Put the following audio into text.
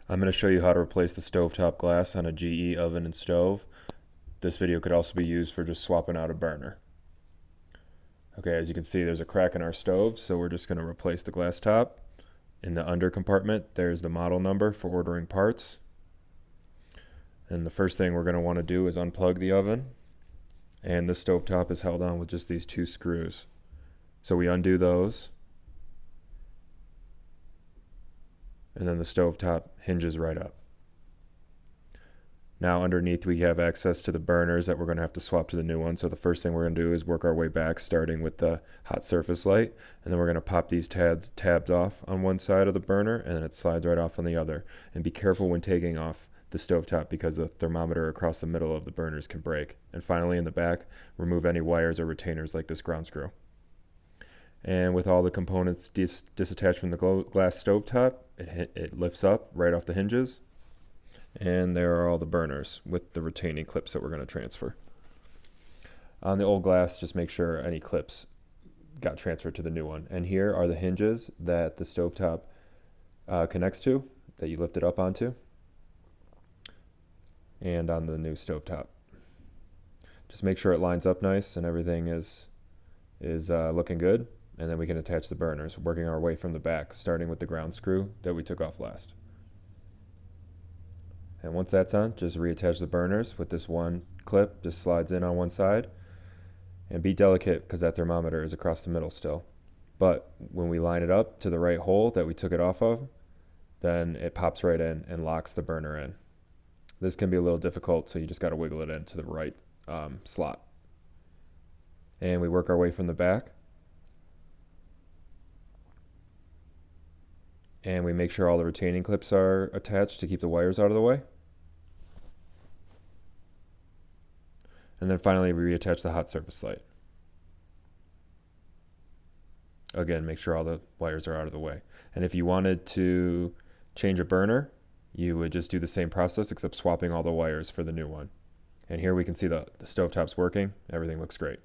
I'm going to show you how to replace the stovetop glass on a GE oven and stove. This video could also be used for just swapping out a burner. Okay, as you can see, there's a crack in our stove, so we're just going to replace the glass top. In the under compartment, there's the model number for ordering parts. And the first thing we're going to want to do is unplug the oven. And the stovetop is held on with just these two screws. So we undo those. And then the stovetop hinges right up. Now underneath we have access to the burners that we're going to have to swap to the new one. So the first thing we're going to do is work our way back, starting with the hot surface light, and then we're going to pop these tabs off on one side of the burner, and then it slides right off on the other. And be careful when taking off the stovetop because the thermometer across the middle of the burners can break. And finally in the back, remove any wires or retainers like this ground screw. And with all the components disattached from the glass stovetop, it lifts up right off the hinges. And there are all the burners with the retaining clips that we're going to transfer. On the old glass, just make sure any clips got transferred to the new one. And here are the hinges that the stovetop connects to, that you lift it up onto, and on the new stovetop. Just make sure it lines up nice and everything is looking good. And then we can attach the burners, working our way from the back, starting with the ground screw that we took off last. And once that's on, just reattach the burners with this one clip, just slides in on one side. And be delicate because that thermometer is across the middle still. But when we line it up to the right hole that we took it off of, then it pops right in and locks the burner in. This can be a little difficult, so you just got to wiggle it into the right slot. And we work our way from the back. And we make sure all the retaining clips are attached to keep the wires out of the way. And then finally, we reattach the hot surface light. Again, make sure all the wires are out of the way. And if you wanted to change a burner, you would just do the same process except swapping all the wires for the new one. And here we can see the stovetop's working. Everything looks great.